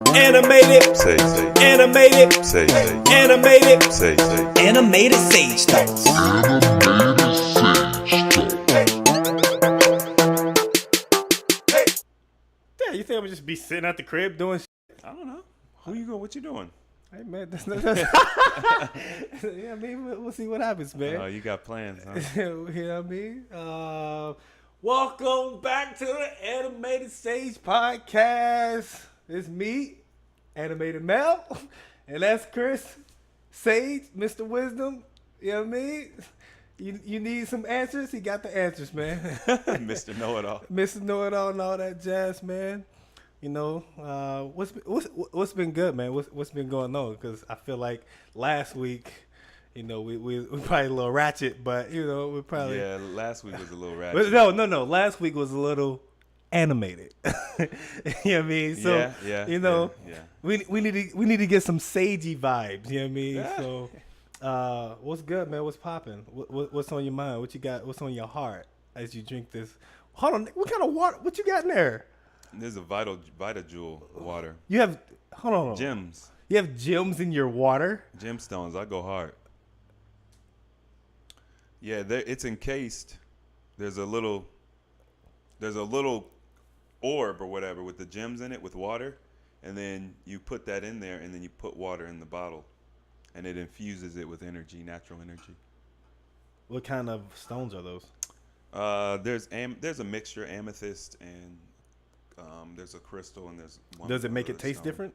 Animated, Say, animated, say, animated, say. animated sage talks. Yeah, you think I'm gonna just be sitting at the crib doing shit? I don't know. Who you going? What you doing? Hey man, yeah, I mean, we'll see what happens, man. Oh, you got plans, huh? You know what I mean? Welcome back to the Animated Sage Podcast. It's me, Animated Mel, and that's Chris Sage, Mr. Wisdom. You know what I mean? You need some answers? He got the answers, man. Mr. Know-It-All. Mr. Know-It-All and all that jazz, man. You know, what's been good, man? What's been going on? Because I feel like last week, you know, we probably a little ratchet, but you know, we probably last week was a little ratchet. But no. Last week was a little animated. You know what I mean? So you know, we need to get some sagey vibes. You know what I mean? Yeah. So, what's good, man? What's popping? What's on your mind? What you got? What's on your heart as you drink this? Hold on, what kind of water? What you got in there? There's a Vita-Jewel water. You have hold on. Gems. You have gems in your water? Gemstones. I go hard. Yeah, it's encased. There's a little orb or whatever with the gems in it with water, and then you put that in there, and then you put water in the bottle, and it infuses it with energy, natural energy. What kind of stones are those? There's a mixture, amethyst, and there's a crystal, and there's one. Does it make it other taste stone. different?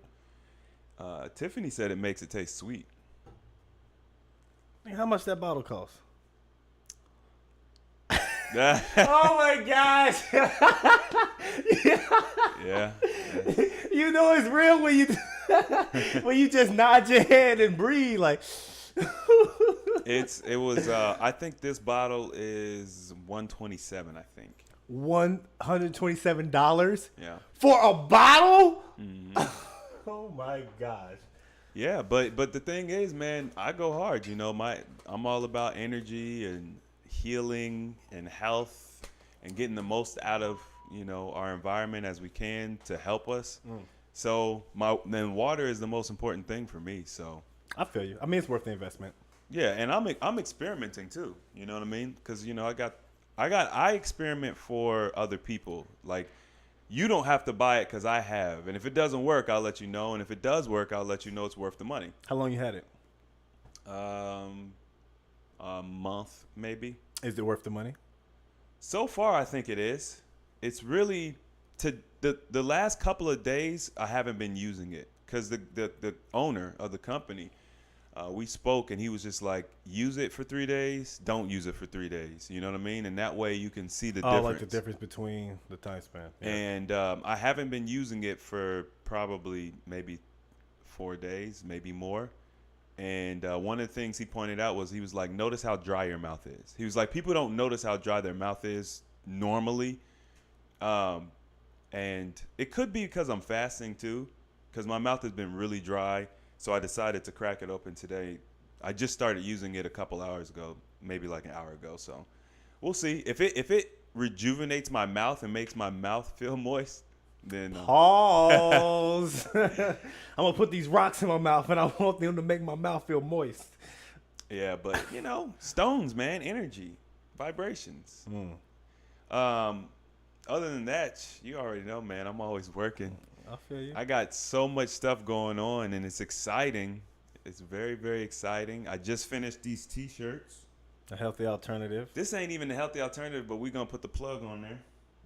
Tiffany said it makes it taste sweet. How much that bottle cost? Yeah. Oh my gosh! Yeah. You know it's real when you just nod your head and breathe like. It was. I think this bottle is $127. I think. $127. Yeah. For a bottle? Mm-hmm. Oh my gosh. Yeah, but the thing is, man, I go hard. You know, I'm all about energy and healing and health and getting the most out of, you know, our environment as we can to help us. So then water is the most important thing for me. So I feel you. I mean, it's worth the investment. yeah, and I'm experimenting too. You know what I mean? Because you know I experiment for other people. Like, you don't have to buy it because I have. And if it doesn't work, I'll let you know. And if it does work, I'll let you know it's worth the money. How long you had it? A month, maybe. Is it worth the money? So far, I think it is. It's really, the last couple of days, I haven't been using it. Because the owner of the company, we spoke, and he was just like, use it for 3 days, don't use it for 3 days. You know what I mean? And that way you can see the difference. Like the difference between the time span. Yeah. And I haven't been using it for probably maybe 4 days, maybe more. And one of the things he pointed out was, he was like, notice how dry your mouth is. He was like, people don't notice how dry their mouth is normally. And it could be because I'm fasting too, because my mouth has been really dry. So I decided to crack it open today. I just started using it a couple hours ago, maybe like an hour ago. So we'll see. If it rejuvenates my mouth and makes my mouth feel moist, then Pause. I'm gonna put these rocks in my mouth, and I want them to make my mouth feel moist. yeah. But you know, stones, man, energy, vibrations. Other than that, you already know, man. I'm always working. I feel you. I got so much stuff going on, and it's exciting. It's very, very exciting. I just finished these T-shirts. A healthy alternative. This ain't even a healthy alternative, but we're going to put the plug on there.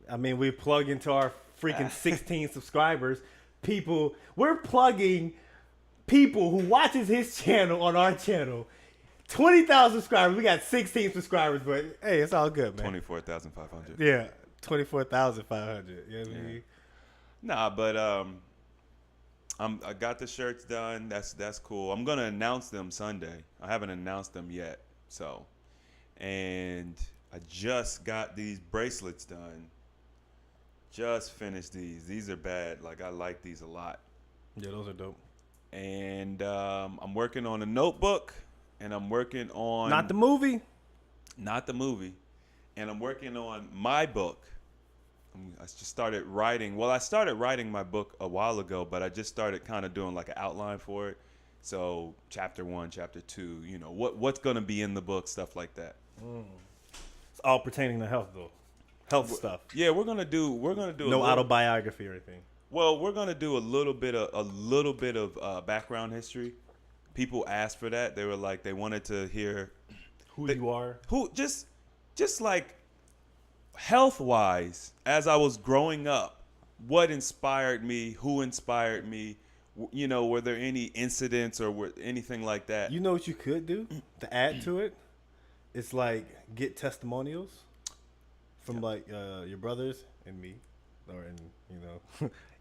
I mean, we plug into our freaking 16 subscribers. We're plugging people who watches his channel on our channel. 20,000 subscribers. We got 16 subscribers, but hey, it's all good, man. 24,500. Yeah, 24,500. You know what I mean? Nah, but I got the shirts done. That's cool. I'm gonna announce them Sunday. I haven't announced them yet. So, and I just got these bracelets done. Just finished these. These are bad. Like, I like these a lot. Yeah, those are dope. And I'm working on a notebook, and I'm working on Not the movie. and I'm working on my book. I just started writing. Well, I started writing my book a while ago, but I just started kind of doing like an outline for it. So chapter 1, chapter 2, what's gonna be in the book, stuff like that. It's all pertaining to health, though. Health stuff. Yeah, we're gonna do No autobiography or anything. Well, we're gonna do a little bit of background history. People asked for that. They were like, they wanted to hear Who you are. who just like health wise, as I was growing up, what inspired me, who inspired me, were there any incidents or anything like that? You know what you could do to add to it? It's like get testimonials from like your brothers and me,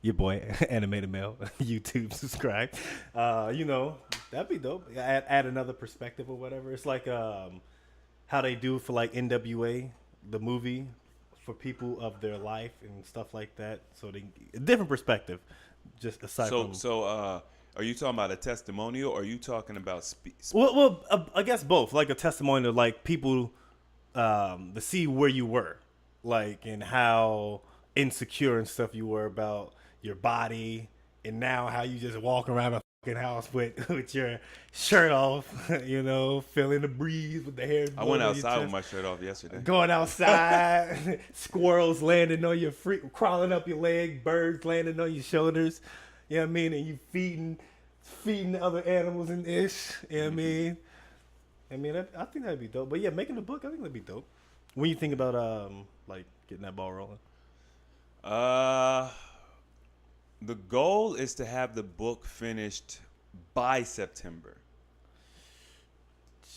your boy Animated Male. YouTube, subscribe. That'd be dope. Add another perspective or whatever. It's like how they do for like NWA, the movie, for people of their life and stuff like that. So they a different perspective. Just aside from are you talking about a testimonial, or are you talking about well, I guess both. Like a testimonial, like people to see where you were, like, and how insecure and stuff you were about your body, and now how you just walk around a fucking house with your shirt off, feeling the breeze with the hair. I went outside with my shirt off yesterday. Going outside, squirrels landing on your crawling up your leg, birds landing on your shoulders. You know what I mean? And you feeding other animals and ish. You know what I mean? I think that'd be dope. But yeah, making a book, I think that'd be dope. When you think about like getting that ball rolling. The goal is to have the book finished by September.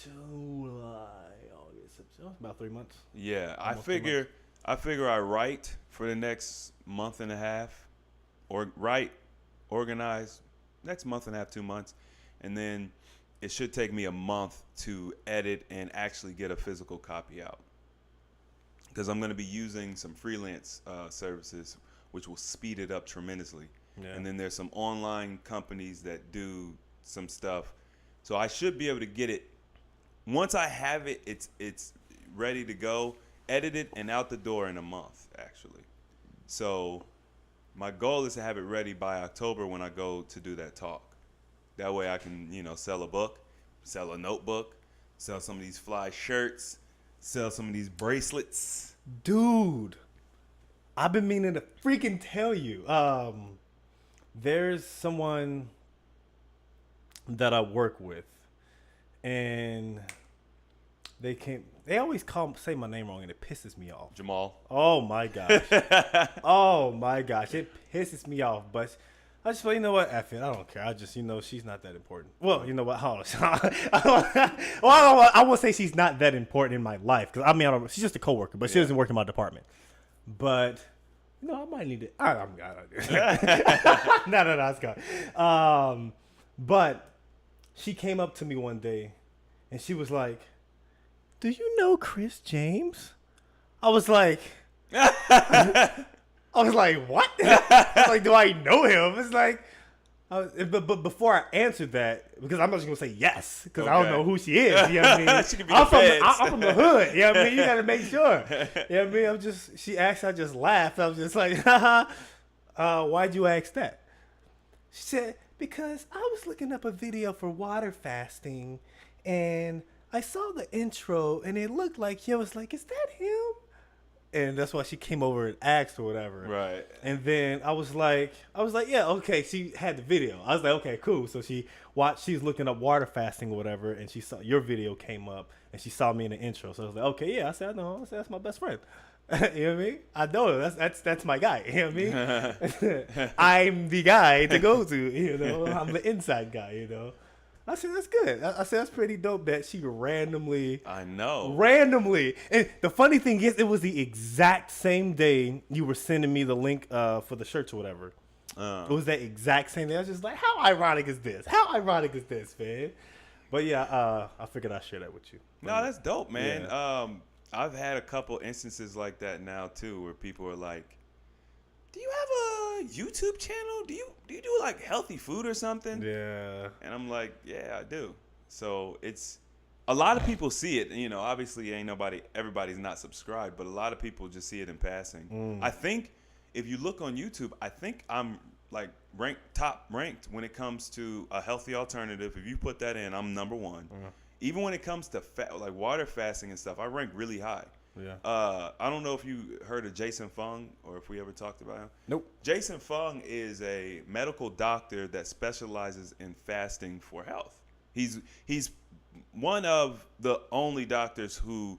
July, August, September. About 3 months. Yeah, Almost I figure I write for the next month and a half, or organize next month and a half, 2 months, and then it should take me a month to edit and actually get a physical copy out. Because I'm going to be using some freelance services, which will speed it up tremendously. Yeah. And then there's some online companies that do some stuff. So I should be able to get it. Once I have it, it's ready to go, edited and out the door in a month, actually. So my goal is to have it ready by October when I go to do that talk. That way I can, sell a book, sell a notebook, sell some of these fly shirts, sell some of these bracelets. Dude, I've been meaning to freaking tell you. There's someone that I work with, and they always say my name wrong, and it pisses me off. Jamal. Oh my gosh. Oh my gosh. It pisses me off. But I just, you know what? F it. I don't care. I just, she's not that important. Well, you know what? Hold on. I won't say she's not that important in my life. Because, she's just a coworker, but she doesn't work in my department. But, I might need it. I'm No, it's gone. But she came up to me one day, and she was like, "Do you know Chris James?" I was like, what? I was like, do I know him? It's like, but before I answered that, because I'm not just gonna say yes, because I don't know who she is. You know what I mean? She could be I'm from the hood. You know what I mean? You gotta make sure. You know what I mean? She asked, I just laughed. I was just like, why'd you ask that? She said, because I was looking up a video for water fasting, and I saw the intro, and it looked like I was like, is that him? And that's why she came over and asked or whatever. Right. And then I was like, yeah, okay. She had the video. I was like, okay, cool. So she was looking up water fasting or whatever, and she saw your video came up, and she saw me in the intro. So I was like, okay, yeah. I said, I know. I said, that's my best friend. You know what I mean? I know him. That's my guy. You know what I mean? I'm the guy to go to. I'm the inside guy. I said, that's good. I said, that's pretty dope that she randomly. I know. Randomly. And the funny thing is, it was the exact same day you were sending me the link for the shirts or whatever. It was that exact same day. I was just like, how ironic is this? How ironic is this, man? But yeah, I figured I'd share that with you. No, that's dope, man. Yeah. I've had a couple instances like that now, too, where people are like, do you have a YouTube channel? Do you do like healthy food or something? Yeah. And I'm like, yeah, I do. So it's a lot of people see it. Obviously, everybody's not subscribed, but a lot of people just see it in passing. I think if you look on YouTube, I think I'm like top ranked when it comes to a healthy alternative. If you put that in, I'm number one. Even when it comes to like water fasting and stuff, I rank really high. Yeah. I don't know if you heard of Jason Fung or if we ever talked about him. Nope. Jason Fung is a medical doctor that specializes in fasting for health. He's one of the only doctors who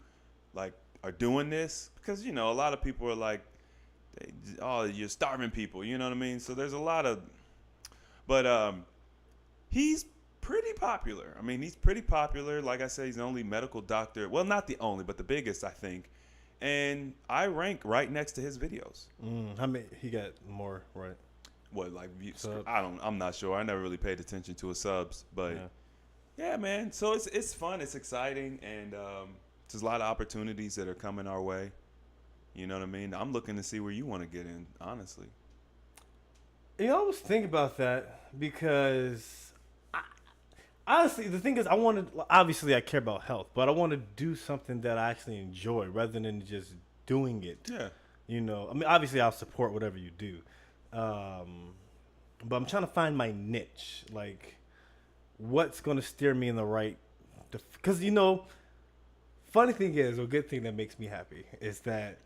like are doing this because a lot of people are like, you're starving people. You know what I mean? So there's a lot of, but he's pretty popular. I mean, he's pretty popular. Like I said, he's the only medical doctor. Well, not the only, but the biggest, I think. And I rank right next to his videos. How many? He got more, right? What, like Subs? I'm not sure. I never really paid attention to his subs, but yeah, man. So it's fun. It's exciting, and there's a lot of opportunities that are coming our way. You know what I mean? I'm looking to see where you want to get in, honestly. I was thinking about that because. Honestly, the thing is, obviously I care about health, but I want to do something that I actually enjoy rather than just doing it. Yeah. I mean, obviously I'll support whatever you do. But I'm trying to find my niche, like what's going to steer me in the right, because funny thing is, or good thing that makes me happy is that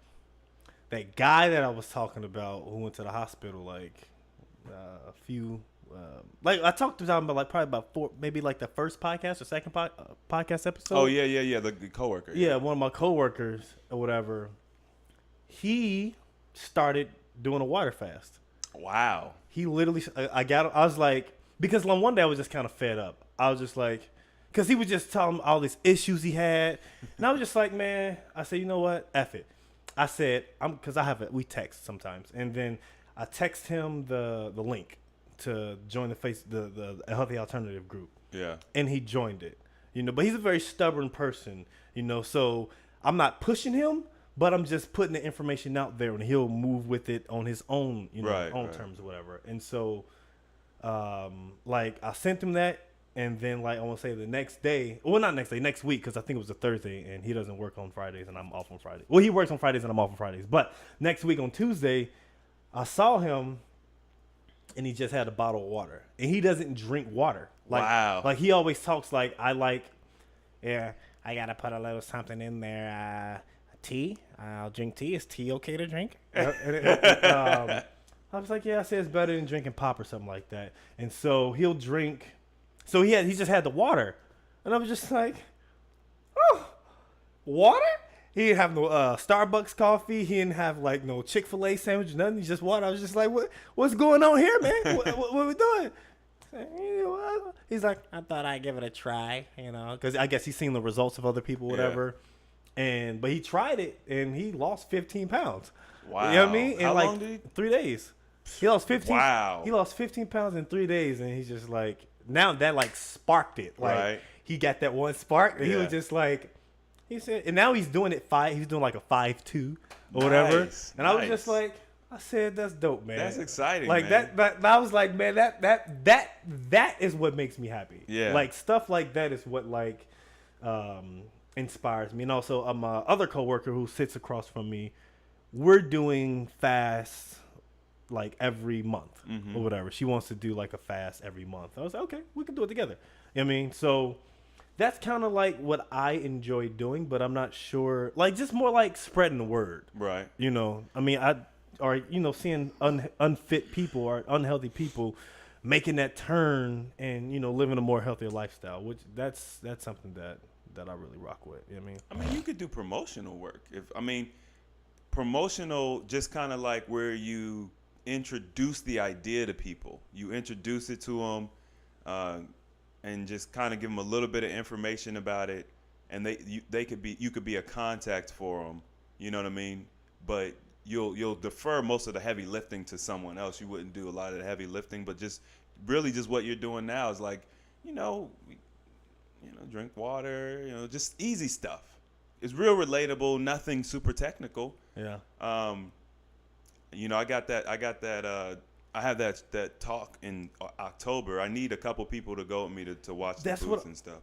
guy that I was talking about who went to the hospital, like a few, like I talked to him about probably about 4, maybe like the first podcast or second podcast episode. Oh yeah, the coworker. Yeah, one of my coworkers or whatever. He started doing a water fast. Wow. He literally, I was like, because one day I was just kind of fed up. I was just like, because he was just telling me all these issues he had, and I was just like, man. I said, you know what? F it. I said, because we text sometimes, and then I text him the link to join the Healthy Alternative group. Yeah. And he joined it. But he's a very stubborn person, so I'm not pushing him, but I'm just putting the information out there and he'll move with it on his own, right. terms or whatever. And so like I sent him that, and then like I want to say the next day, well not next day, next week, because I think it was a Thursday and he doesn't work on Fridays and I'm off on Fridays. Well, he works on Fridays and I'm off on Fridays. But next week on Tuesday, I saw him. And he just had a bottle of water. And he doesn't drink water. Wow. Like he always talks like, I got to put a little something in there. Tea? I'll drink tea. Is tea okay to drink? I was like, yeah, I say it's better than drinking pop or something like that. And so he'll drink. So he just had the water. And I was just like, oh, water? He didn't have no Starbucks coffee. He didn't have like no Chick-fil-A sandwich, nothing. He just water. I was just like, what's going on here, man? what are we doing? He's like, I thought I'd give it a try, because I guess he's seen the results of other people, whatever. Yeah. But he tried it and he lost 15 pounds. Wow. You know what I mean? In How like long did he? 3 days. He lost 15. Wow. He lost 15 pounds in 3 days, and he's just like, now that like sparked it. Like right. He got that one spark, and he was just like. He said, and now he's doing it He's doing like a 5.2 or whatever. And I was just like, I said, that's dope, man. That's exciting, like man. that. I was like, man, that is what makes me happy. Yeah. Like stuff like that is what like inspires me. And also, my other coworker who sits across from me, we're doing fasts like every month or whatever. She wants to do like a fast every month. I was like, okay, we can do it together. You know what I mean? So. That's kind of like what I enjoy doing, but I'm not sure. Like, just more like spreading the word. Right. I mean, seeing unfit people or unhealthy people making that turn and, living a more healthier lifestyle, which that's something that I really rock with. You know what I mean? I mean, you could do promotional work. Promotional, just kind of like where you introduce the idea to people. You introduce it to them. And just kind of give them a little bit of information about it, and you could be a contact for them. You know what I mean? But you'll defer most of the heavy lifting to someone else. You wouldn't do a lot of the heavy lifting, but just what you're doing now is like, drink water. Just easy stuff. It's real relatable. Nothing super technical. Yeah. I got that. I have that talk in October. I need a couple people to go with me to watch the booths and stuff.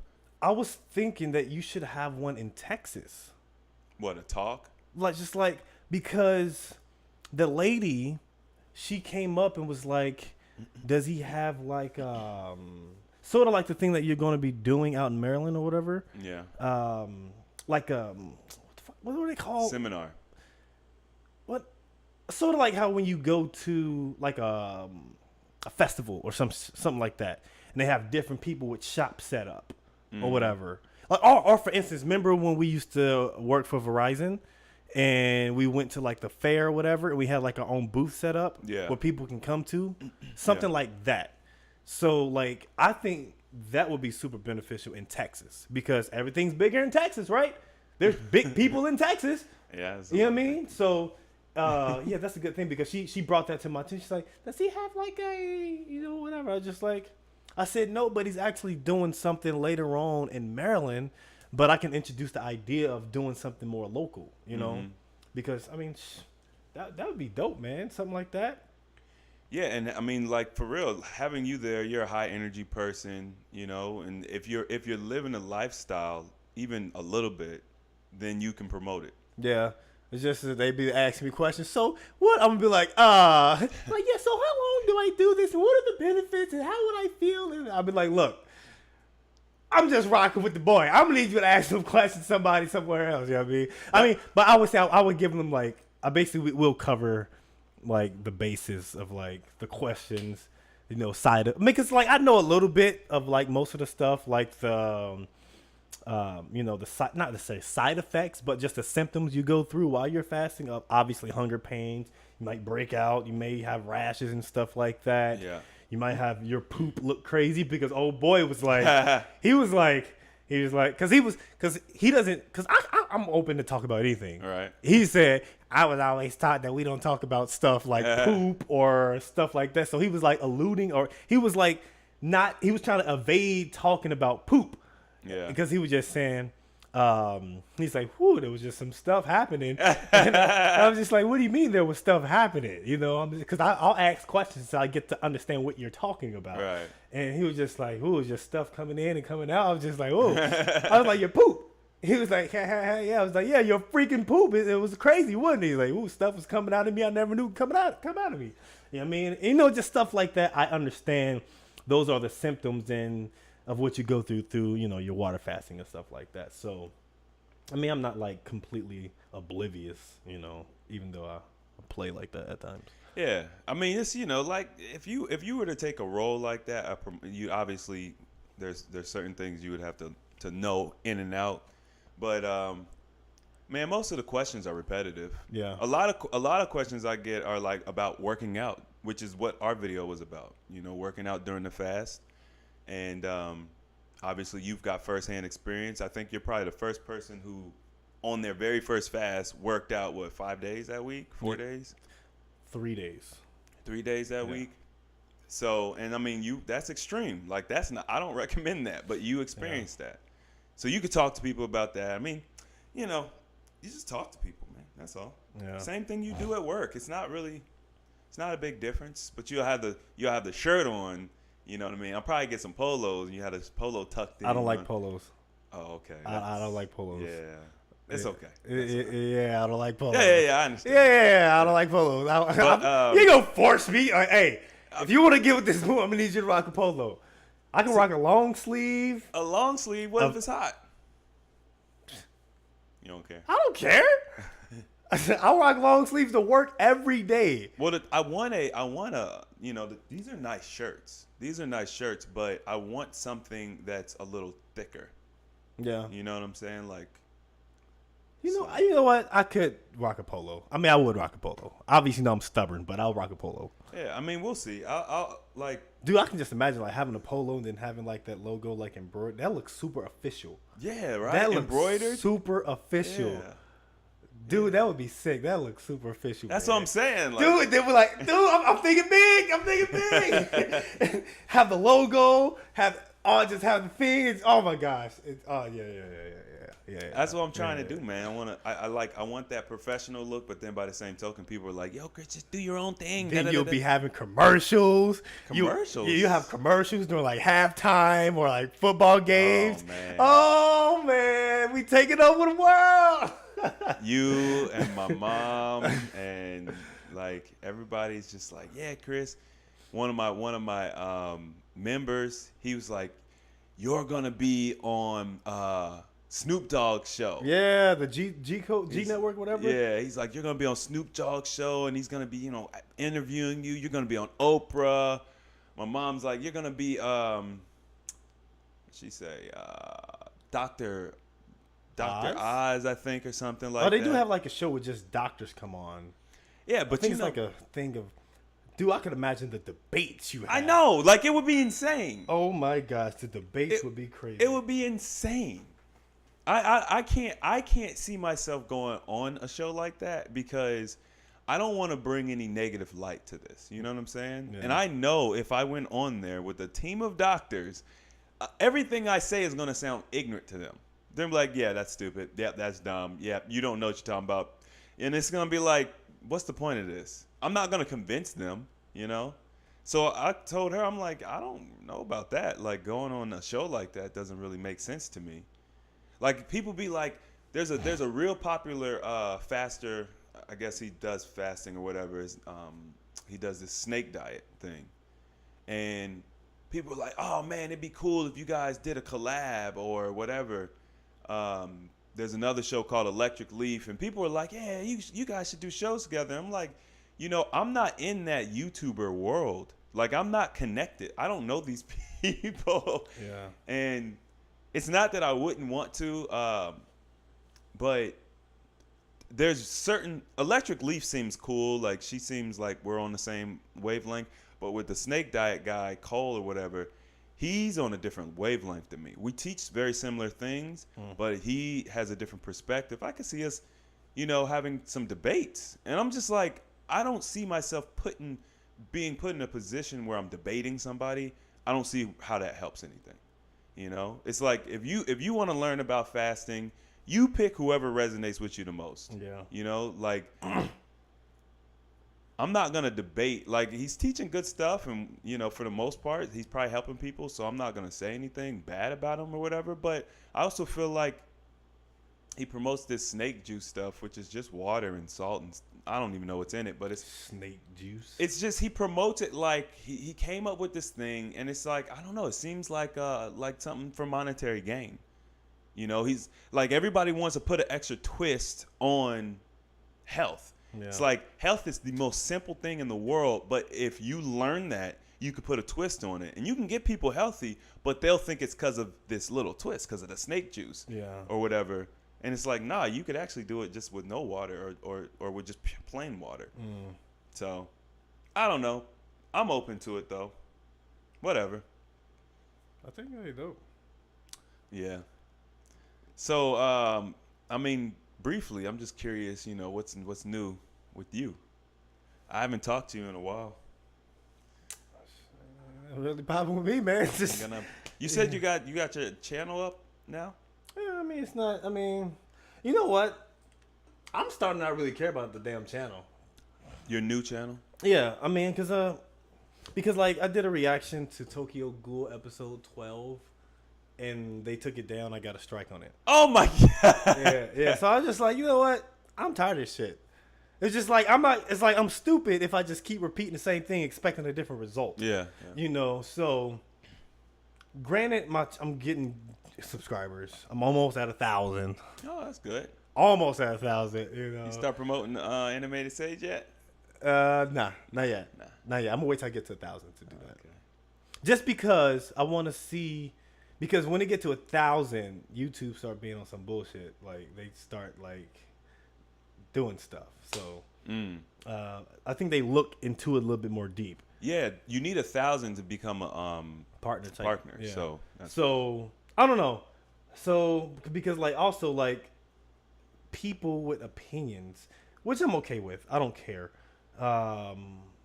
I was thinking that you should have one in Texas. What, a talk? Like because the lady, she came up and was like, does he have like sort of like the thing that you're going to be doing out in Maryland or whatever? Yeah. Like what are they called? Seminar. What? Sort of like how when you go to like a festival or something like that, and they have different people with shops set up or whatever. Like, or for instance, remember when we used to work for Verizon, and we went to like the fair or whatever, and we had like our own booth set up where people can come to, something like that. So like, I think that would be super beneficial in Texas because everything's bigger in Texas, right? There's big people in Texas. Yeah. You know what I mean? So, yeah, that's a good thing because she brought that to my attention. She's like, does he have like a, whatever? I was just like, I said, no, but he's actually doing something later on in Maryland, but I can introduce the idea of doing something more local, because, I mean, that would be dope, man. Something like that. Yeah, and I mean, like, for real, having you there, you're a high energy person, and if you're living a lifestyle, even a little bit, then you can promote it. Yeah. It's just that they be asking me questions. So what? I'm gonna be like, yeah. So how long do I do this? And what are the benefits? And how would I feel? And I'll be like, look, I'm just rocking with the boy. I'm gonna need you to ask some questions to somebody somewhere else. You know what I mean? But I would say I would give them like, I basically will cover like the basis of like the questions, side of. Because like I know a little bit of like most of the stuff, like the. Not to say side effects, but just the symptoms you go through while you're fasting. Obviously, hunger pains. You might break out. You may have rashes and stuff like that. Yeah. You might have your poop look crazy because old boy was like, because I'm open to talk about anything. All right. He said, I was always taught that we don't talk about stuff like poop or stuff like that. So he was like alluding, or he was like he was trying to evade talking about poop. Yeah. Because he was just saying, he's like, whoo, there was just some stuff happening. And I was just like, what do you mean there was stuff happening? Because I'll ask questions so I get to understand what you're talking about. Right. And he was just like, ooh, it was just stuff coming in and coming out. I was just like, ooh. I was like, your poop. He was like, yeah. I was like, yeah, your freaking poop. It was crazy, wasn't it? He's like, ooh, stuff was coming out of me. I never knew come out of me. You know what I mean? Just stuff like that. I understand those are the symptoms of what you go through, your water fasting and stuff like that. So, I mean, I'm not like completely oblivious, even though I play like that at times. Yeah, I mean, it's like if you were to take a role like that, you obviously there's certain things you would have to know in and out, but man, most of the questions are repetitive. Yeah, a lot of questions I get are like about working out, which is what our video was about. Working out during the fast. And obviously, you've got firsthand experience. I think you're probably the first person who, on their very first fast, worked out, 5 days that week? 4 days? 3 days. 3 days that week? So, and I mean, that's extreme. Like, that's not, I don't recommend that, but you experienced that. So you could talk to people about that. I mean, you just talk to people, man. That's all. Yeah. Same thing you do at work. It's not a big difference, but you'll have the shirt on. You know what I mean? I'll probably get some polos, and you had a polo tucked in. I don't like polos. Oh, okay. I don't like polos. Yeah. It's okay. Yeah, I don't like polos. Yeah, I understand. Yeah, I don't like polos. You ain't gonna force me. Hey, if you want to get with this move, I'm gonna need you to rock a polo. I can rock a long sleeve. A long sleeve? What if it's hot? You don't care? I don't care. I rock long sleeves to work every day. Well, I want a, these are nice shirts. These are nice shirts, but I want something that's a little thicker. Yeah. You know what I'm saying? Like, you know what? I could rock a polo. I mean, I would rock a polo. Obviously, I'm stubborn, but I'll rock a polo. Yeah, I mean, we'll see. I'll like. Dude, I can just imagine like having a polo and then having like that logo like embroidered. That looks super official. Yeah, right. That looks embroidered. Super official. Yeah. Dude, that would be sick. That looks super official. That's what I'm saying. Like, dude, they were like, I'm thinking big. I'm thinking big. Have the logo. Oh, just have the things. Oh my gosh. Yeah. That's what I'm trying to do, man. I want that professional look, but then by the same token, people are like, "Yo, Chris, just do your own thing." Then you'll be having commercials. Commercials? You have commercials during like halftime or like football games. man. Oh man, we taking over the world. You and my mom and like everybody's just like, "Yeah, Chris." One of my members, he was like, "You're gonna be on Snoop Dogg's show." Yeah, the G network, whatever. Yeah, he's like, "You're gonna be on Snoop Dogg's show, and he's gonna be, interviewing you. You're gonna be on Oprah." My mom's like, "You're gonna be, she say, Doctor Oz, I think, or something like that. Oh, they do have like a show where just doctors come on. Yeah, but I think it's like a thing of, dude, I could imagine the debates you have. I know, like it would be insane. Oh my gosh, the debates would be crazy. It would be insane. I can't see myself going on a show like that because I don't want to bring any negative light to this. You know what I'm saying? Yeah. And I know if I went on there with a team of doctors, everything I say is going to sound ignorant to them. They're like, "Yeah, that's stupid. Yeah, that's dumb. Yeah, you don't know what you're talking about." And it's going to be like, what's the point of this? I'm not going to convince them, So I told her, I'm like, I don't know about that. Like, going on a show like that doesn't really make sense to me. Like, people be like, there's a real popular faster, I guess he does fasting or whatever. He does this snake diet thing. And people are like, "Oh, man, it'd be cool if you guys did a collab or whatever." There's another show called Electric Leaf, and people are like, "Yeah, you guys should do shows together." I'm like, I'm not in that YouTuber world. Like, I'm not connected. I don't know these people. Yeah. And it's not that I wouldn't want to, but there's certain Electric Leaf seems cool. Like, she seems like we're on the same wavelength. But with the snake diet guy, Cole or whatever, he's on a different wavelength than me. We teach very similar things, but he has a different perspective. I could see us, having some debates. And I'm just like, I don't see myself being put in a position where I'm debating somebody. I don't see how that helps anything. It's like if you want to learn about fasting, you pick whoever resonates with you the most. Yeah. Like I'm not gonna debate. Like, he's teaching good stuff, and for the most part, he's probably helping people. So I'm not gonna say anything bad about him or whatever. But I also feel like he promotes this snake juice stuff, which is just water and salt, and I don't even know what's in it, but it's snake juice. It's just he promotes it like he came up with this thing, and it's like, I don't know. It seems like something for monetary gain. He's like, everybody wants to put an extra twist on health. Yeah. It's like, health is the most simple thing in the world, but if you learn that, you could put a twist on it, and you can get people healthy, but they'll think it's because of this little twist, because of the snake juice, or whatever. And it's like, nah, you could actually do it just with no water or with just plain water. So, I don't know. I'm open to it though. Whatever. I think they dope. Yeah. So, I mean, briefly, I'm just curious, what's new with you? I haven't talked to you in a while. Really popping with me, man. You said you got your channel up now? Yeah, it's not. You know what? I'm starting to not really care about the damn channel. Your new channel? Yeah, because like I did a reaction to Tokyo Ghoul episode 12, and they took it down. I got a strike on it. Oh my god! Yeah. So I was just like, you know what? I'm tired of this shit. It's just like It's like I'm stupid if I just keep repeating the same thing, expecting a different result. Yeah. So granted, I'm getting subscribers. I'm almost at 1,000. Oh, that's good. Almost at 1,000. You start promoting Animated Sage yet? Nah, not yet. Not yet. I'm gonna wait till I get to 1,000 to do that. Okay. Just because I want to see, because when it get to 1,000, YouTube start being on some bullshit. Like, they start like doing stuff. So I think they look into it a little bit more deep. Yeah, you need 1,000 to become a partner. Yeah. So I don't know. So because also people with opinions, which I'm okay with. I don't care.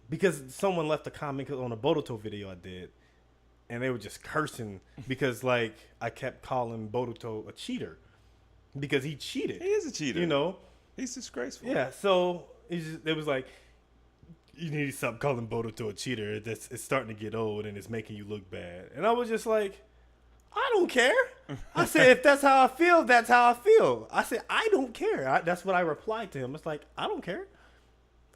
Because someone left a comment on a Boruto video I did, and they were just cursing because like I kept calling Boruto a cheater because he cheated. He is a cheater. You know? He's disgraceful. Yeah. So it was like, you need to stop calling Boruto a cheater. It's starting to get old and it's making you look bad. And I was just like, I don't care. I said, if that's how I feel, that's how I feel. I said, I don't care. That's what I replied to him. It's like, I don't care.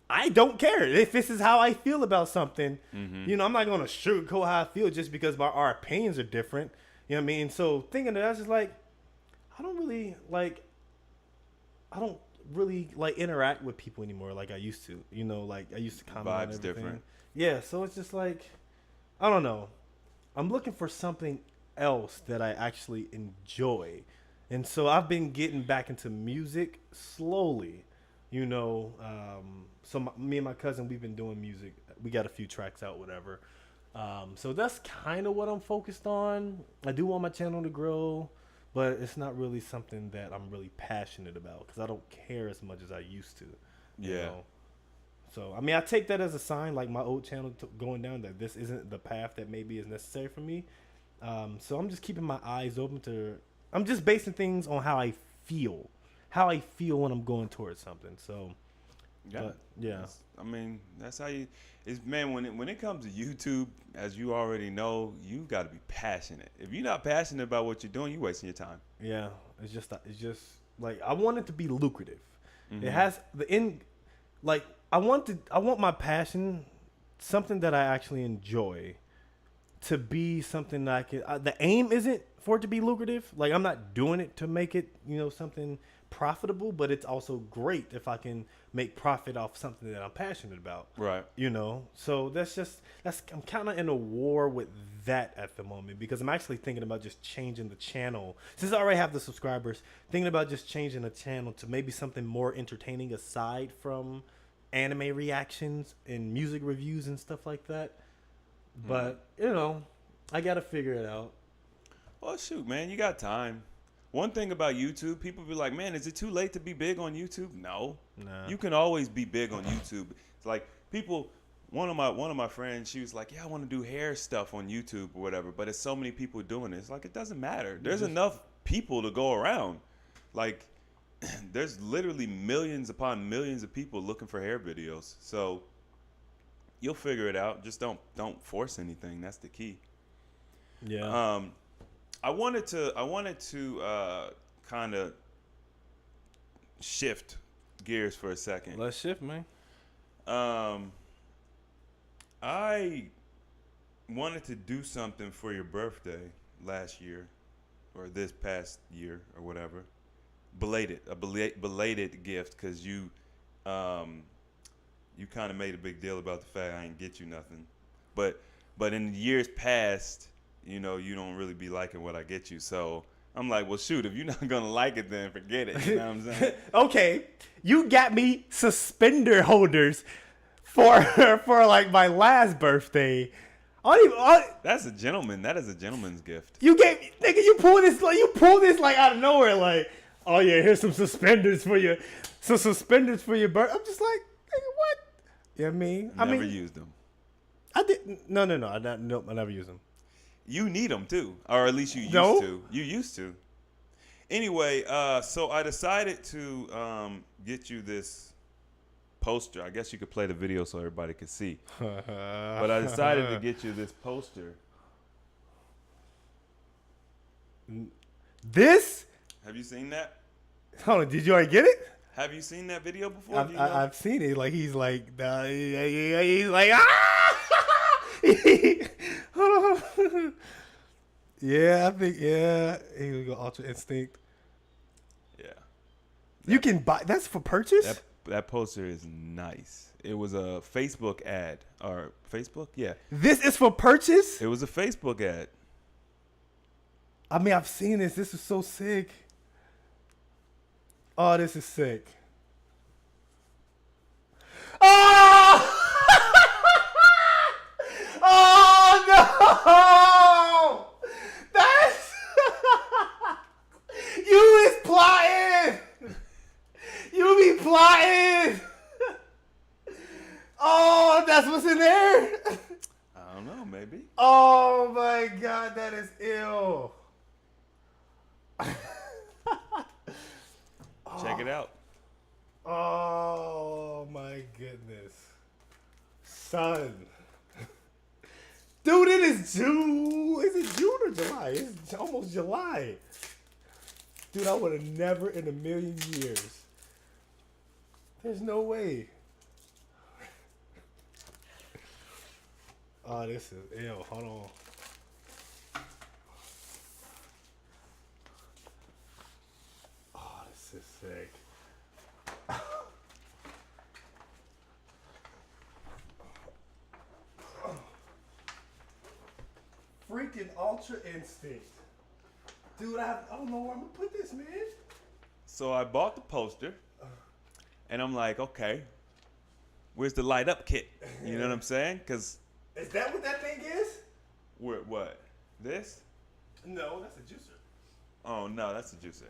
I don't care. If this is how I feel about something, you know, I'm not going to sugarcoat how I feel just because our opinions are different. You know what I mean? So thinking that, I was just like, I don't really like interact with people anymore like I used to. You know, like I used to comment on everything. Different. Yeah, so it's just like, I don't know. I'm looking for something else that I actually enjoy. And so I've been getting back into music slowly, you know. So me and my cousin, we've been doing music. We got a few tracks out, whatever. So that's kind of what I'm focused on. I do want my channel to grow, but it's not really something that I'm really passionate about because I don't care as much as I used to. You know? So, I mean, I take that as a sign, like my old channel going down, that this isn't the path that maybe is necessary for me. So I'm just keeping my eyes open to, I'm just basing things on how I feel when I'm going towards something. So, yeah. I mean, that's how you, man, when it comes to YouTube, as you already know, you got to be passionate. If you're not passionate about what you're doing, you're wasting your time. Yeah. It's just like, I want it to be lucrative. It has the end, like, I want my passion, something that I actually enjoy, to be something that I can. The aim isn't for it to be lucrative. Like, I'm not doing it to make it, you know, something profitable. But it's also great if I can make profit off something that I'm passionate about. Right. You know. So I'm kind of in a war with that at the moment because I'm actually thinking about just changing the channel since I already have the subscribers. Thinking about just changing the channel to maybe something more entertaining aside from anime reactions and music reviews and stuff like that. But, you know, I got to figure it out. Well, shoot, man, you got time. One thing about YouTube, people be like, man, is it too late to be big on YouTube? No. Nah. You can always be big on YouTube. It's like people, one of my friends, she was like, yeah, I want to do hair stuff on YouTube or whatever, but it's so many people doing it. It's like, it doesn't matter. There's enough people to go around. Like, there's literally millions upon millions of people looking for hair videos. So you'll figure it out. Just don't force anything. That's the key. Yeah. I wanted to kind of shift gears for a second. Let's shift, man. I wanted to do something for your birthday last year, or this past year, or whatever. Belated gift, because you kind of made a big deal about the fact I ain't get you nothing. But in years past, you know, you don't really be liking what I get you. So I'm like, well, shoot, if you're not gonna like it, then forget it. You know what I'm saying? Okay, you got me suspender holders for like my last birthday. That's a gentleman. That is a gentleman's gift. You gave, nigga, you pull this like out of nowhere, like, oh yeah, here's some suspenders for you, birth. I'm just like, nigga, what? You know what I mean? Never used them. I didn't. No, I never used them. You need them too, or at least you used to. You used to. Anyway, so I decided to get you this poster. I guess you could play the video so everybody could see. But I decided to get you this poster. This? Have you seen that? Hold on, did you already get it? Have you seen that video before? I've seen it. Like he's like, he's like, hold on. Yeah, I think he would go Ultra Instinct. Yeah. You can buy. That's for purchase. That poster is nice. It was a Facebook ad, or Facebook, yeah. This is for purchase. It was a Facebook ad. I mean, I've seen this. This is so sick. Oh, this is sick. Oh! Oh no! That's you is plotting. You be plotting. Oh, that's what's in there. I don't know, maybe. Oh my is ill. Check it out. Oh my goodness, son. Dude, it is June. Is it June or July? It's almost July. Dude, I would have never in a million years. There's no way. Oh, this is ill. Hold on. Oh, this is sick. Freaking Ultra Instinct. Dude, I don't know where I'm going to put this, man. So I bought the poster, and I'm like, okay, where's the light up kit? You know what I'm saying? Because Is that what that thing is? what? This? No, that's a juicer. Oh no, that's a juicer.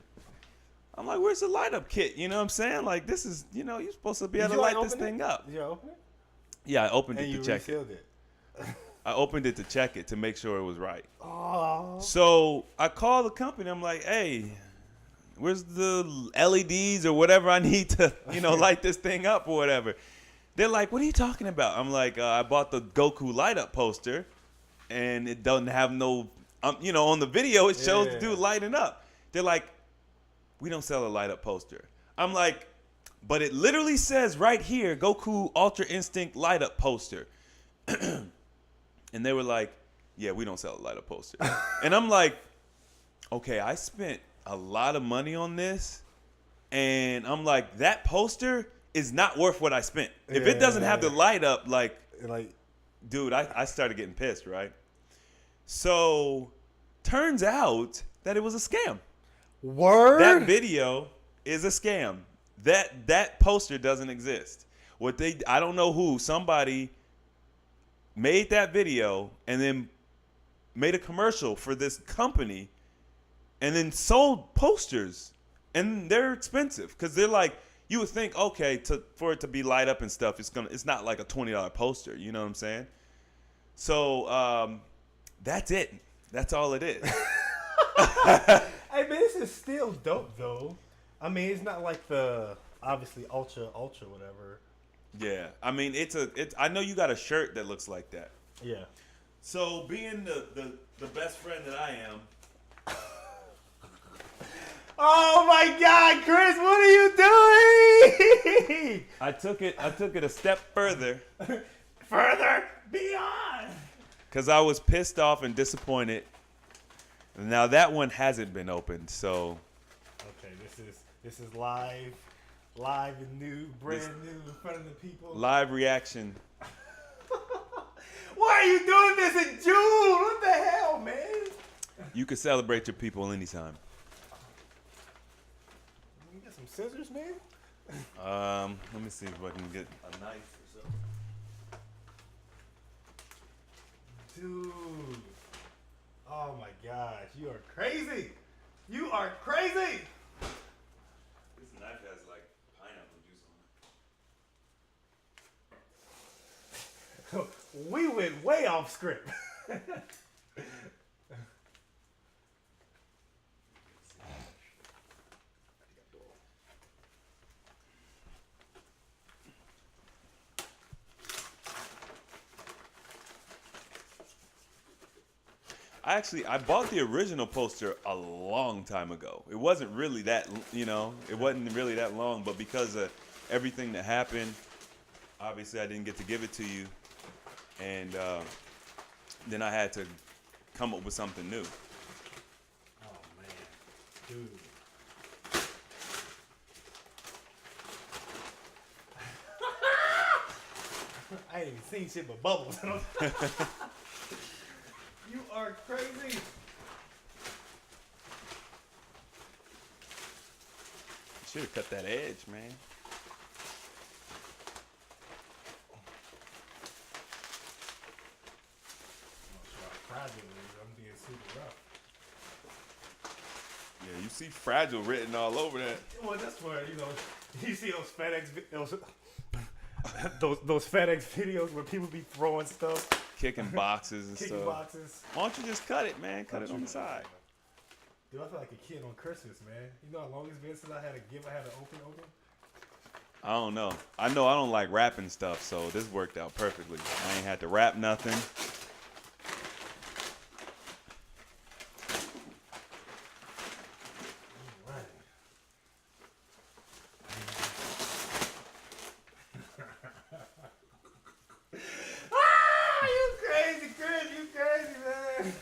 I'm like, where's the light up kit? You know what I'm saying? Like, this is, you're supposed to be able to light this thing up. Did you open it? Yeah, I opened And it you to check it. refilled it. I opened it to check it to make sure it was right. Oh. So I called the company. I'm like, hey, where's the LEDs or whatever I need to, light this thing up or whatever? They're like, what are you talking about? I'm like, I bought the Goku light up poster, and it doesn't have no, on the video it shows the dude lighting up. They're like, we don't sell a light up poster. I'm like, but it literally says right here, Goku Ultra Instinct light up poster. And they were like, yeah, we don't sell a light up poster. And I'm like, okay, I spent a lot of money on this. And I'm like, that poster is not worth what I spent. If it doesn't have the light up, like, dude, I started getting pissed, right? So turns out that it was a scam. Word? That video is a scam. That poster doesn't exist. I don't know who, somebody made that video and then made a commercial for this company and then sold posters, and they're expensive because they're like, you would think, okay, for it to be light up and stuff, it's not like a $20 poster, you know what I'm saying? So that's it. That's all it is. Hey, man, this is still dope, though. I mean, it's not like the, obviously, ultra, whatever. Yeah, I mean, it's I know you got a shirt that looks like that. Yeah. So being the best friend that I am. Oh my God, Chris, what are you doing? I took it a step further. Further beyond. Cause I was pissed off and disappointed. Now that one hasn't been opened, so. Okay, this is live and new, brand new in front of the people. Live reaction. Why are you doing this in June? What the hell, man? You can celebrate your people anytime. You get some scissors, man? Let me see if I can get a knife or something. Dude. Oh my gosh, you are crazy. You are crazy. This knife has like pineapple juice on it. We went way off script. I bought the original poster a long time ago. It wasn't really that, it wasn't really that long, but because of everything that happened, obviously I didn't get to give it to you. And then I had to come up with something new. Oh, man. Dude. I ain't even seen shit but bubbles. You are crazy. Should have cut that edge, man. I'm being super rough. Yeah, you see fragile written all over that. Well, that's where, you see those FedEx videos where people be throwing stuff kicking boxes and Kicking stuff. boxes. Why don't you just cut it, man? Cut it on the side. Dude, I feel like a kid on Christmas, man. You know how long it's been since I had a gift I had to open? I don't know. I know I don't like wrapping stuff, so this worked out perfectly. I ain't had to wrap nothing. Right. You crazy, Chris. You crazy, man.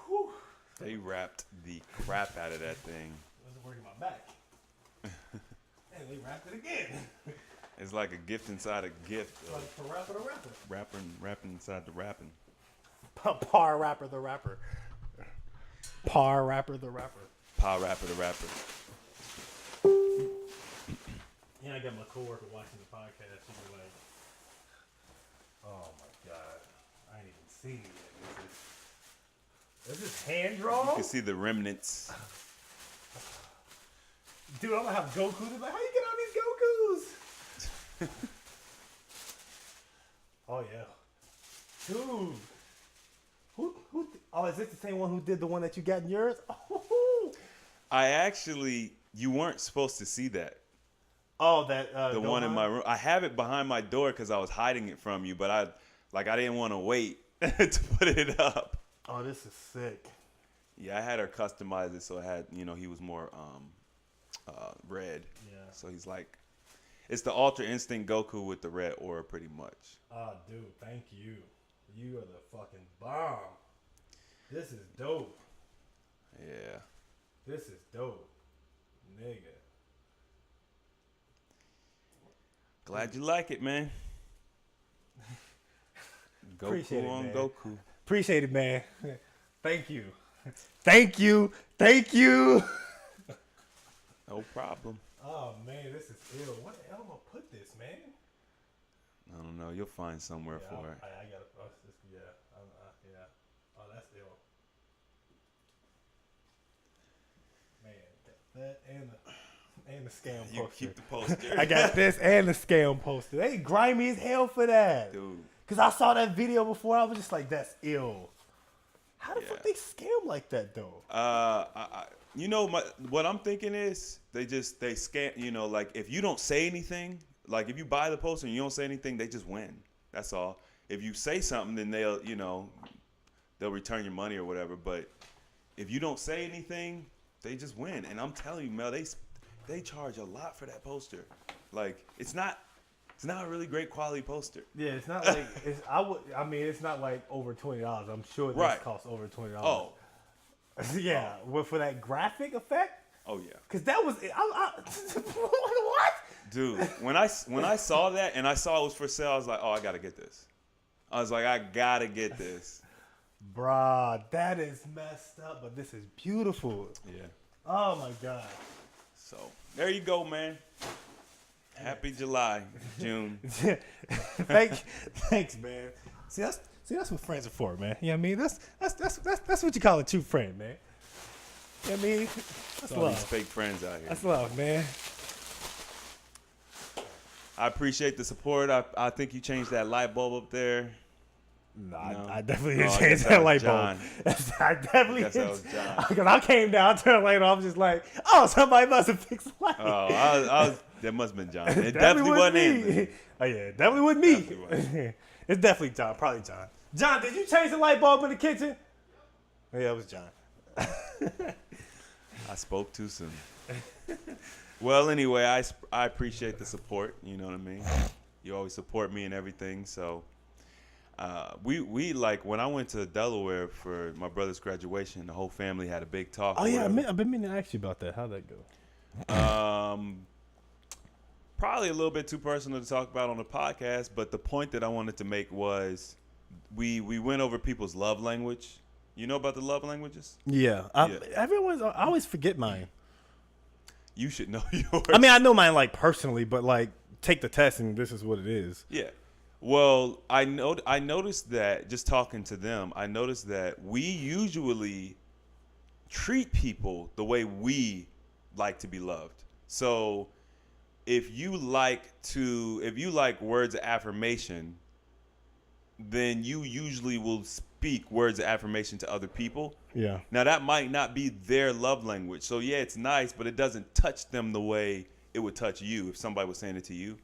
Whew. They wrapped the crap out of that thing. Wasn't working my back. And they wrapped it again. It's like a gift inside a gift. Like the rapper, the rapper. Wrapping inside the wrapping. Par rapper, the rapper. Par rapper, the rapper. Power rapper, the rapper. Yeah, I got my coworker watching the podcast. She be like, "Oh my god, I ain't even seen it yet. Is this hand You drawn? can see the remnants. Dude, I'm gonna have Goku. They're like, how you get all these Gokus? Oh yeah, dude. Who? Oh, is this the same one who did the one that you got in yours? You weren't supposed to see that. Oh, that The one in my room. I have it behind my door because I was hiding it from you, but I didn't want to wait to put it up. Oh, this is sick. Yeah, I had her customize it so it had, he was more red. Yeah. So he's like, it's the Ultra Instinct Goku with the red aura, pretty much. Oh, dude, thank you. You are the fucking bomb. This is dope. Yeah. This is dope, nigga. Glad you like it, man. Appreciate Goku it, on man. Goku. Appreciate it, man. Thank you. Thank you. Thank you. No problem. Oh, man, this is ill. What the hell am I gonna put this, man? I don't know. You'll find somewhere Yeah, for it. I gotta, yeah. Yeah. Oh, that's ill. Man, that and the scam You poster. keep the poster. I got this and the scam poster. They grimy as hell for that. Dude. Because I saw that video before. I was just like, that's ill. How the Yeah. fuck they scam like that, though? What I'm thinking is they scam, like if you don't say anything, like if you buy the poster and you don't say anything, they just win. That's all. If you say something, then they'll return your money or whatever. But if you don't say anything, they just win. And I'm telling you, Mel, they charge a lot for that poster. Like it's not a really great quality poster. Yeah, it's not like it's not like over $20. I'm sure this Right. costs over $20. Oh. Yeah, well, for that graphic effect, Oh yeah. because that was what? Dude, when I saw that and I saw it was for sale, I was like, oh, I gotta get this. I was like, I gotta get this. Bruh, that is messed up, but this is beautiful. Yeah. Oh my god. So there you go, man. Happy July, June. Thanks, man. See, that's what friends are for, man. You know what I mean? That's what you call a true friend, man. You know what I mean? That's All these love. fake friends out here. That's love, man. I appreciate the support. I think you changed that light bulb up there. No, No. I definitely Oh, didn't I change guess that that was light bulb. John. I definitely I guess that was John. Because I came down, turned the light off, just like, oh, somebody must have fixed the light. Oh, that must have been John. It definitely wasn't me. Anthony. Oh yeah, definitely wasn't me. Definitely wasn't. It's definitely John. Probably John. John, did you change the light bulb in the kitchen? Oh, yeah, it was John. I spoke too soon. Well, anyway, I appreciate the support. You know what I mean? You always support me and everything. So we like when I went to Delaware for my brother's graduation, the whole family had a big talk. Oh yeah, whatever. I've been meaning to ask you about that. How'd that go? Probably a little bit too personal to talk about on the podcast, but the point that I wanted to make was we went over people's love language. You know about the love languages? Yeah, Yeah. I always forget mine. You should know yours. I mean, I know mine like personally, but like take the test and this is what it is. Yeah. Well, I noticed that just talking to them, I noticed that we usually treat people the way we like to be loved. So if you like words of affirmation, then you usually will speak words of affirmation to other people. Yeah. Now that might not be their love language. So yeah, it's nice, but it doesn't touch them the way it would touch you if somebody was saying it to you.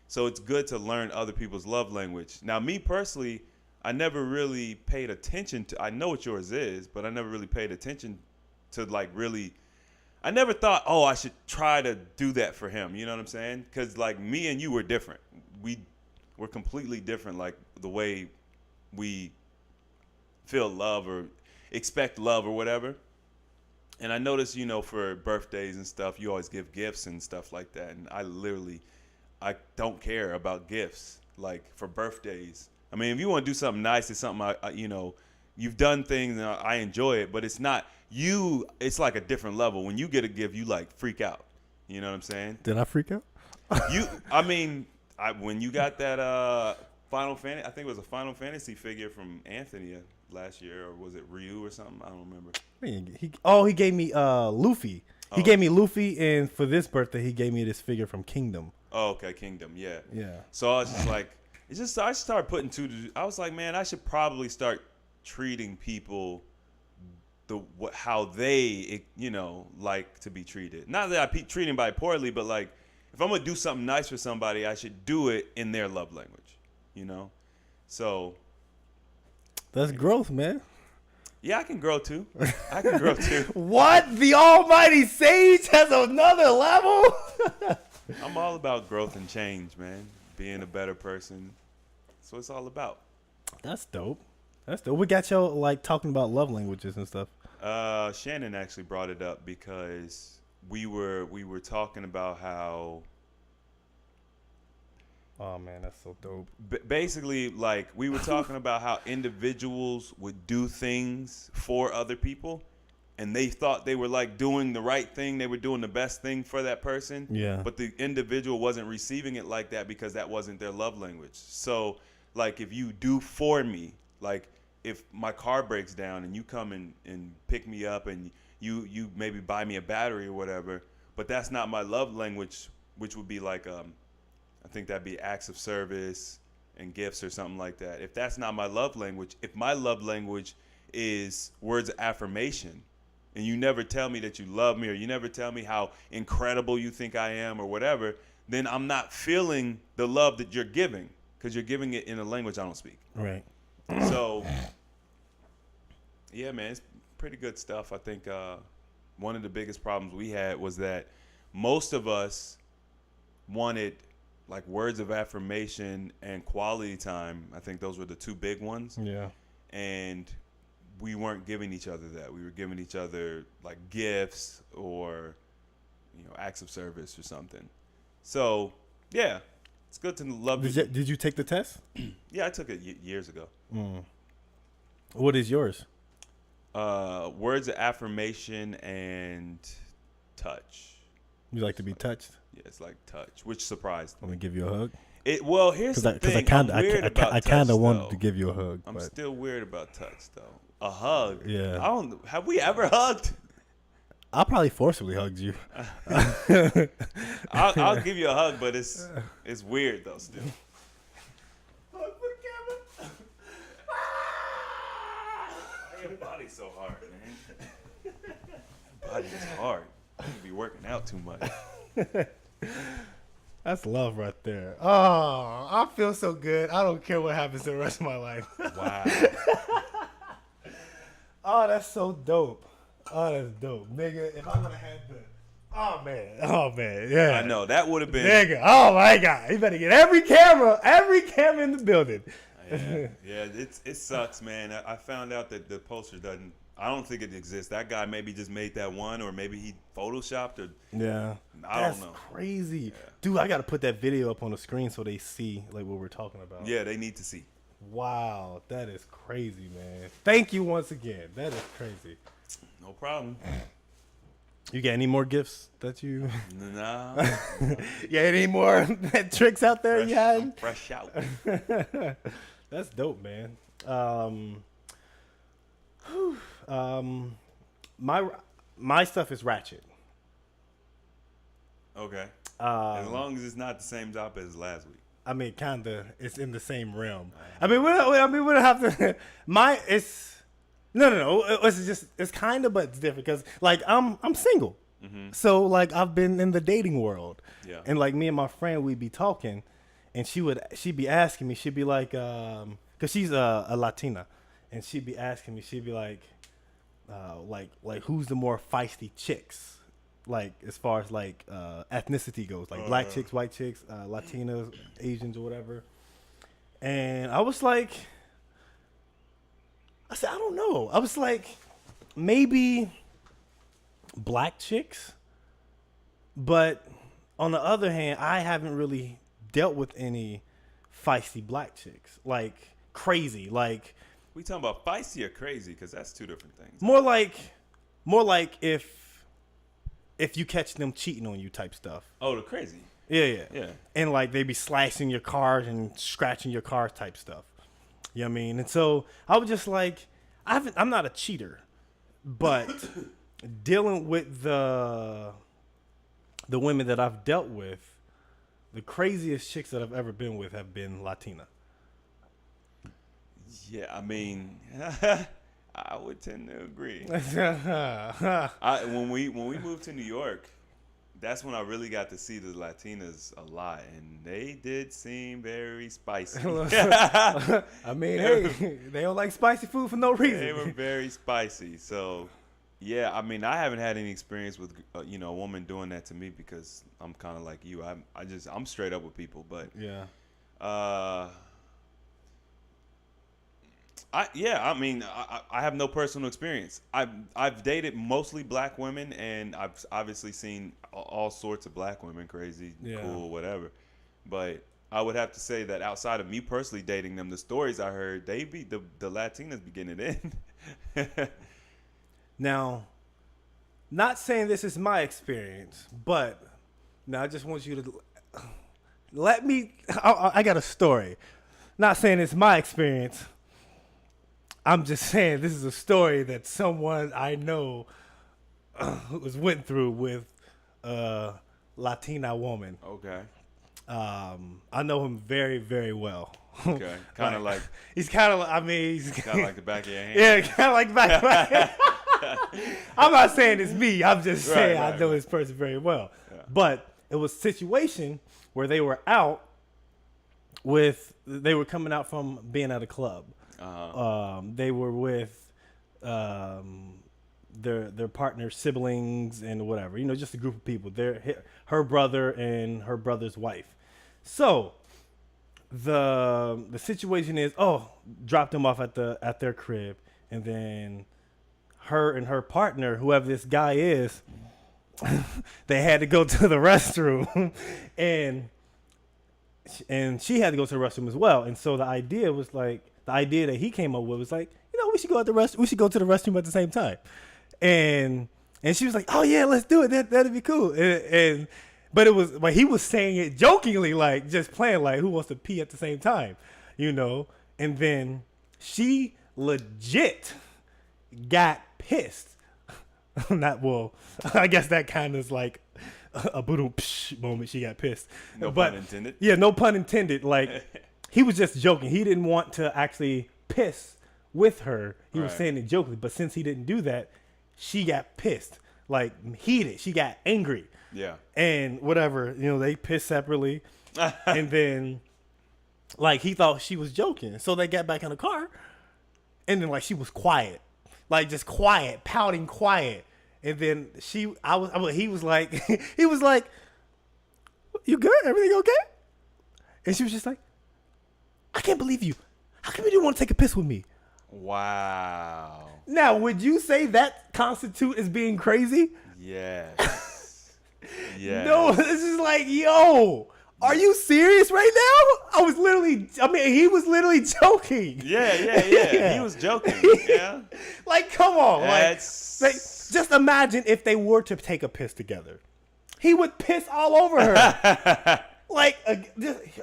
So it's good to learn other people's love language. Now me personally, I never really paid attention to, I know what yours is, but I never really paid attention to like really, I never thought, oh, I should try to do that for him. You know what I'm saying? Because like me and you were different. We're completely different, like the way we feel love or expect love or whatever. And I noticed, for birthdays and stuff, you always give gifts and stuff like that. And I don't care about gifts, like for birthdays. I mean, if you want to do something nice, it's something you've done things and I enjoy it, but it's not you. It's like a different level. When you get a gift, you like freak out. You know what I'm saying? Did I freak out? When you got that Final Fantasy, I think it was a Final Fantasy figure from Anthony last year, or was it Ryu or something? I don't remember. He gave me Luffy. He gave me Luffy, and for this birthday, he gave me this figure from Kingdom. Oh, okay, Kingdom, yeah. Yeah. So I was just like, I started putting I was like, man, I should probably start treating people how they, like to be treated. Not that I treat anybody poorly, but like, if I'm gonna do something nice for somebody, I should do it in their love language, So that's growth, man. Yeah, I can grow too. What? The almighty Sage has another level? I'm all about growth and change, man. Being a better person. That's what it's all about. That's dope. We got y'all like talking about love languages and stuff. Shannon actually brought it up because we were talking about how. Oh man, that's so dope. Basically, like we were talking about how individuals would do things for other people, and they thought they were like doing the right thing. They were doing the best thing for that person. Yeah. But the individual wasn't receiving it like that because that wasn't their love language. So, like if you do for me, like if my car breaks down and you come and pick me up and you maybe buy me a battery or whatever, but that's not my love language, which would be like I think that'd be acts of service and gifts or something like that. If that's not my love language, if my love language is words of affirmation, and you never tell me that you love me or you never tell me how incredible you think I am or whatever, then I'm not feeling the love that you're giving because you're giving it in a language I don't speak. Right. So, yeah, man, it's pretty good stuff. I think one of the biggest problems we had was that most of us wanted like words of affirmation and quality time. I think those were the two big ones. Yeah. And we weren't giving each other that. We were giving each other like gifts or, acts of service or something. So, yeah, it's good to love. Did you take the test? Yeah, I took it years ago. What is yours? Words of affirmation and touch. You like to be touched? Yeah, it's like touch, which surprised me. Let me give you a hug. Here's the thing. I kind of wanted to give you a hug. I'm still weird about touch, though. A hug? Yeah. Have we ever hugged? I probably forcibly hugged you. I'll give you a hug, but it's weird though still. Hug for the camera. Your body's so hard, man. Your body is hard. You be working out too much. That's love right there. Oh, I feel so good. I don't care what happens the rest of my life. Wow. Oh, that's so dope. Oh, that's dope. Nigga, if I would have had the... Oh, man. Yeah. I know. That would have been... Nigga, oh, my God. You better get every camera in the building. Yeah, it sucks, man. I found out that the poster doesn't... I don't think it exists. That guy maybe just made that one, or maybe he photoshopped or... Yeah. I don't know. That's crazy. Yeah. Dude, I got to put that video up on the screen so they see like what we're talking about. Yeah, they need to see. Wow, that is crazy, man. Thank you once again. That is crazy. No problem. You got any more gifts that you... Nah. Yeah, any more tricks out there you had? I'm fresh out. That's dope, man. my stuff is ratchet. Okay. As long as it's not the same drop as last week. I mean, kinda. It's in the same realm. I mean, we don't have to. It's no. It's kinda, but it's different because like I'm single, so like I've been in the dating world, and like me and my friend we'd be talking, and she'd be asking me, she'd be like, cause she's a Latina, and she'd be asking me, she'd be like who's the more feisty chicks? Like as far as like ethnicity goes, like black chicks, white chicks, Latinas, Asians, or whatever. And I was like, I said, I don't know. I was like, maybe black chicks, but on the other hand, I haven't really dealt with any feisty black chicks, like crazy, like. We talking about feisty or crazy? Because that's two different things. More like if you catch them cheating on you type stuff. Oh, the crazy. Yeah. Yeah. And like they be slashing your cars and scratching your cars type stuff. You know what I mean? And so I was just like, I'm not a cheater, but dealing with the women that I've dealt with, the craziest chicks that I've ever been with have been Latina. Yeah, I mean, I would tend to agree. When we moved to New York, that's when I really got to see the Latinas a lot, and they did seem very spicy. I mean, hey, they don't like spicy food for no reason. They were very spicy. So, yeah, I mean, I haven't had any experience with a woman doing that to me because I'm kind of like you. I'm straight up with people, but yeah. I have no personal experience. I've dated mostly black women, and I've obviously seen all sorts of black women, crazy, cool, whatever. But I would have to say that outside of me personally dating them, the stories I heard, the Latinas be getting it in. Now, not saying this is my experience, but now I just want you to let me. I got a story. Not saying it's my experience. I'm just saying this is a story that someone I know went through with a Latina woman. Okay. I know him very, very well. Okay. Kind of like he's kind of. I mean, he's kind of like the back of your hand. Yeah, kind of like the back of my hand. I'm not saying it's me. I'm just saying I know this person very well. Yeah. But it was a situation where they were out they were coming out from being at a club. They were with their partner's siblings and whatever, just a group of people. Her brother and her brother's wife. So the situation is, dropped them off at their crib, and then her and her partner, whoever this guy is, they had to go to the restroom, and she had to go to the restroom as well. And so the idea that he came up with was like, we should go to the restroom at the same time. And she was like, oh yeah, let's do it. That'd be cool. But he was saying it jokingly, like just playing like who wants to pee at the same time, And then she legit got pissed. I guess that kind of is like a boom moment. She got pissed. No pun intended. Yeah, no pun intended. Like he was just joking. He didn't want to actually piss with her. He was saying it jokingly. But since he didn't do that, she got pissed, like heated. She got angry. Yeah. And whatever, they pissed separately, and then like he thought she was joking, so they got back in the car, and then like she was quiet, like just quiet, pouting quiet. And then he was like, you good? Everything okay? And she was just like, I can't believe you. How come you didn't want to take a piss with me? Wow. Now, would you say that constitute as being crazy? Yes. Yeah. No, this is like, yo, are you serious right now? He was literally joking. Yeah. He was joking. Yeah. Like, come on. Just imagine if they were to take a piss together. He would piss all over her.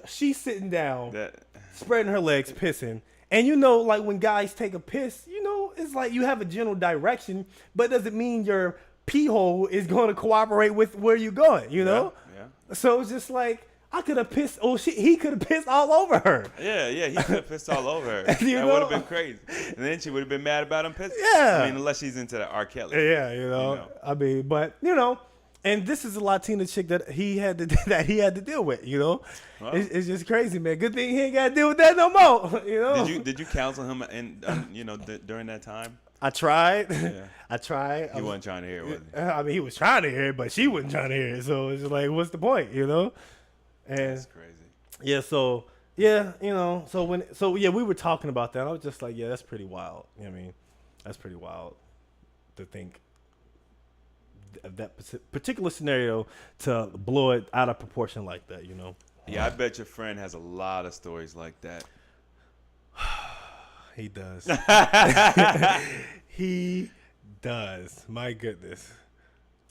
She's sitting down, spreading her legs, pissing. And like when guys take a piss, it's like you have a general direction, but it doesn't mean your pee hole is going to cooperate with where you're going, you know? Yeah. So it's just like, I could have pissed, he could have pissed all over her. Yeah, he could have pissed all over her. You That know? would have been crazy. And then she would have been mad about him pissing. Yeah. I mean, unless she's into the R. Kelly. Yeah, you know. I mean, but, you know, and this is a Latina chick that he had to deal with, you know. Well, It's just crazy, man. Good thing he ain't got to deal with that no more, you know. did you counsel him during that time? I tried. Yeah. I tried. He wasn't trying to hear it, was he? I mean, he was trying to hear it, but she wasn't trying to hear it. So it's just like, what's the point, you know? And That's crazy. yeah, so yeah, you know, we were talking about that. I was just like, yeah, that's pretty wild. You know what I mean, that's pretty wild to think of that particular scenario to blow it out of proportion like that, you know. Yeah, I bet your friend has a lot of stories like that. He does. He does. My goodness.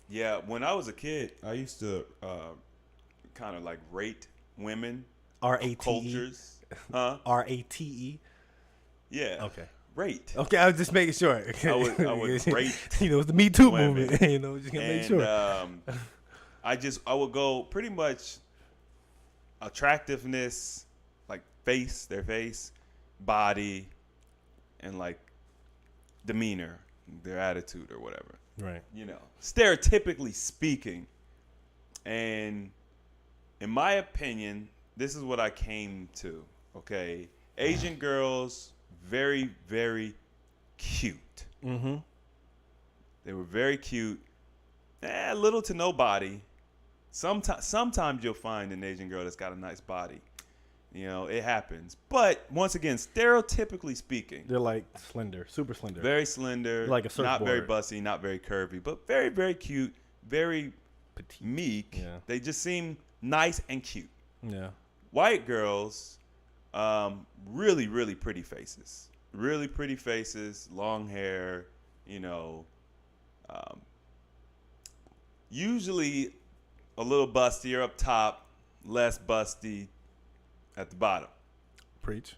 Yeah, when I was a kid, I used to kind of like rate women, R-A-T-E. cultures. Huh? R-A-T-E. Yeah. Okay. Rate. Okay, I was just making sure. I would rate You know, it's the Me Too women. movement. You know, just gonna make sure. I would go pretty much attractiveness, like their face, body, and like demeanor, their attitude or whatever. Right. You know, stereotypically speaking. And in my opinion, this is what I came to. Okay, Asian girls, very, very cute. Mm-hmm. They were very cute. Little to no body. Sometimes you'll find an Asian girl that's got a nice body. You know, it happens. But once again, stereotypically speaking, They're like slender, super slender. very slender, Like a not very surfboard. busty, not very curvy, but very, very cute, very petite. meek. Yeah. They just seem nice and cute. Yeah. White girls, really, really pretty faces. Really pretty faces, long hair, you know. Usually a little bustier up top, less busty at the bottom. Preach.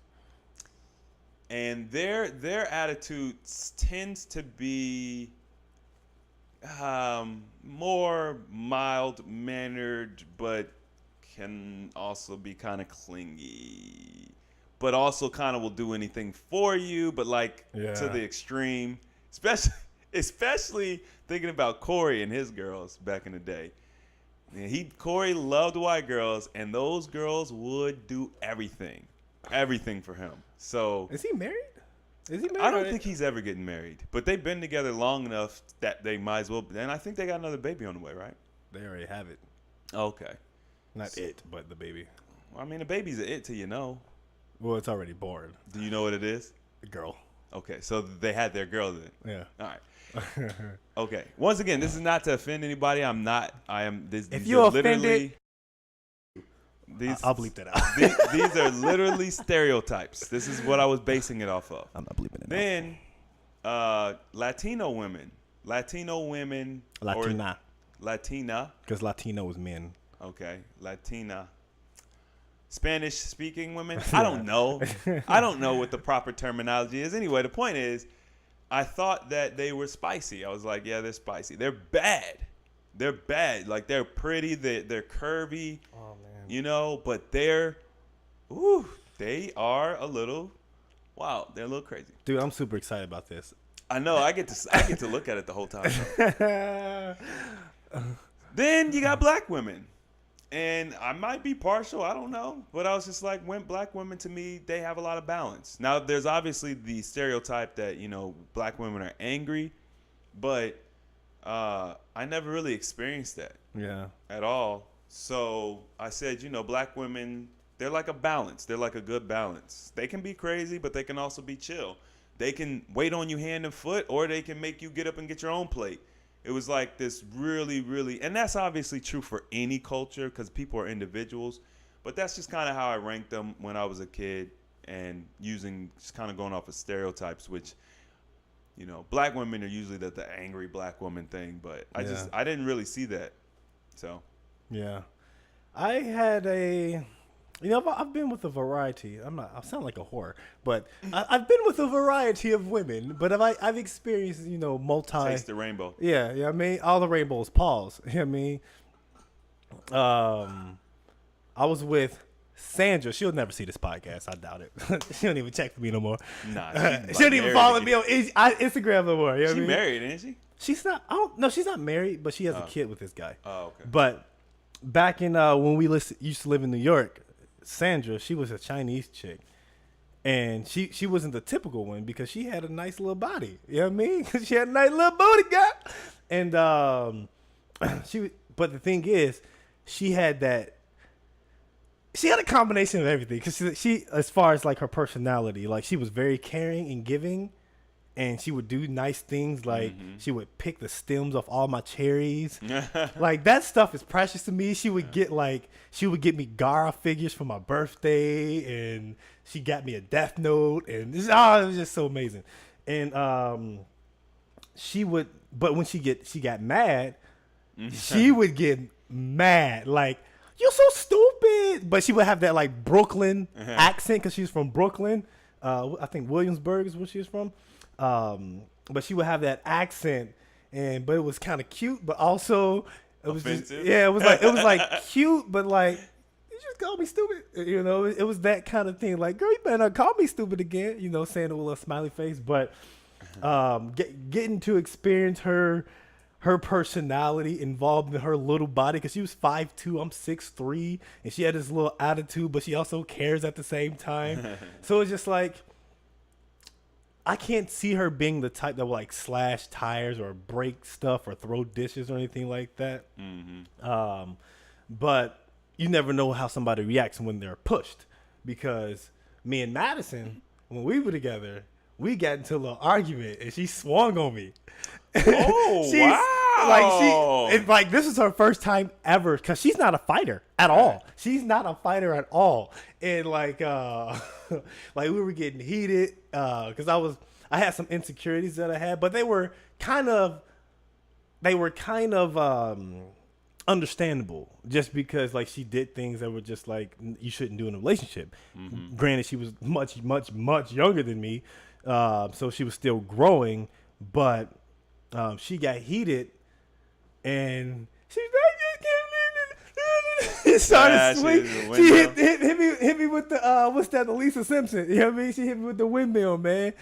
And their attitude tends to be more mild-mannered, but can also be kind of clingy, but also kind of will do anything for you, but like to the extreme. Especially thinking about Corey and his girls back in the day. Corey loved white girls, and those girls would do everything for him. So Is he married? Is he married? I don't think he's ever getting married, but they've been together long enough that they might as well. And I think they got another baby on the way, right? They already have it. Okay. Not it, but the baby. Well, I mean, a baby's an it till you know. Well, it's already born. Do you know what it is? A girl. Okay, so they had their girl then. Yeah. All right. Okay. Once again, this is not to offend anybody. I am. These you're are offended, these, I'll bleep that out. these are literally stereotypes. This is what I was basing it off of. I'm not bleeping it Then, Latino women. Latina. Latina. Because Latino is men. Okay. Latina. Spanish speaking women. I don't know. I don't know what the proper terminology is. Anyway, the point is, I thought that they were spicy. I was like, yeah, they're spicy. They're bad. They're bad. Like, they're pretty. They're curvy. Oh, man. You know, but they are a little, wow, they're a little crazy. Dude, I'm super excited about this. I know. I get to look at it the whole time. Then you got black women. And I might be partial, I don't know. But I was just like, black women, to me, they have a lot of balance. Now, there's obviously the stereotype that, you know, black women are angry. But I never really experienced that at all. So I said, you know, black women, they're like a balance. They're like a good balance. They can be crazy, but they can also be chill. They can wait on you hand and foot, or they can make you get up and get your own plate. It was like this really, really, and that's obviously true for any culture because people are individuals, but that's just kind of how I ranked them when I was a kid and just kind of going off of stereotypes, which, you know, black women are usually the angry black woman thing, but I didn't really see that. So. Yeah. I had a You know, I've been with a variety. I sound like a whore, but I've been with a variety of women. But I've experienced, multi. Taste the rainbow. Yeah, I mean, all the rainbows. Pause. You know what I mean? I was with Sandra. She'll never see this podcast. I doubt it. She don't even check for me no more. Nah, she don't even follow me on Instagram no more. You know what I She mean? married, isn't she? She's not. No, she's not married, but she has a kid with this guy. Oh, okay. But back in when we used to live in New York, Sandra, she was a Chinese chick, and she wasn't the typical one because she had a nice little body. You know what I mean? She had a nice little booty, girl. And but the thing is, she had a combination of everything because she, as far as like her personality, like she was very caring and giving. And she would do nice things, like she would pick the stems off all my cherries. Like that stuff is precious to me. She would get me Gara figures for my birthday, and she got me a Death Note, and it was just so amazing. And but when she got mad, she would get mad, like, you're so stupid. But she would have that like Brooklyn accent because she's from Brooklyn. I think Williamsburg is where she's from. But she would have that accent, but it was kind of cute, but also it was offensive. it was like cute, but like, you just called me stupid. It was that kind of thing. Like, girl, you better not call me stupid again. Saying it with a little smiley face. But getting to experience her personality involved in her little body, because she was 5'2", I'm 6'3", and she had this little attitude, but she also cares at the same time. So it's just like, I can't see her being the type that will like slash tires or break stuff or throw dishes or anything like that. But you never know how somebody reacts when they're pushed, because me and Madison, when we were together, we got into a little argument and she swung on me. Oh, wow. Like this is her first time ever, because she's not a fighter at all. She's not a fighter at all. And like we were getting heated because I had some insecurities that I had, but they were kind of understandable, just because like she did things that were just like you shouldn't do in a relationship. Granted, she was much, much, much younger than me, so she was still growing, but she got heated and she was like, started swinging. She hit me with the what's that? The Lisa Simpson. You know what I mean? She hit me with the windmill, man.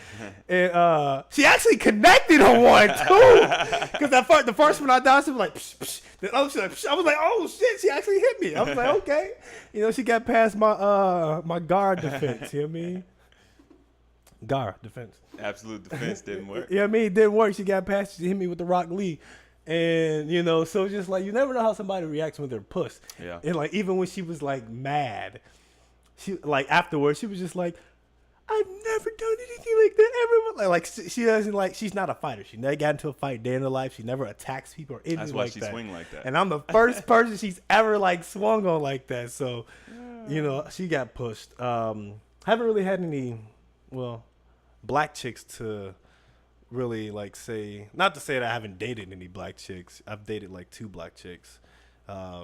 And she actually connected on one too. Because the first one I dodged, she was like, psh, psh. Then I was like, psh. I was like, oh shit, she actually hit me. I was like, okay. She got past my guard defense. You know what I mean? Guard defense. Absolute defense didn't work. You know what I mean? It didn't work. She got past. She hit me with the Rock Lee. And, so just like, you never know how somebody reacts when they're pussed. Yeah. And like, even when she was like mad, she like afterwards, she was just like, I've never done anything like that ever. Like she doesn't like, she's not a fighter. She never got into a fight day in her life. She never attacks people or anything like that. That's why she swing like that. And I'm the first person she's ever like swung on like that. So, she got pushed. Haven't really had any, black chicks to really like say, not to say that I haven't dated any black chicks. I've dated like 2 black chicks, but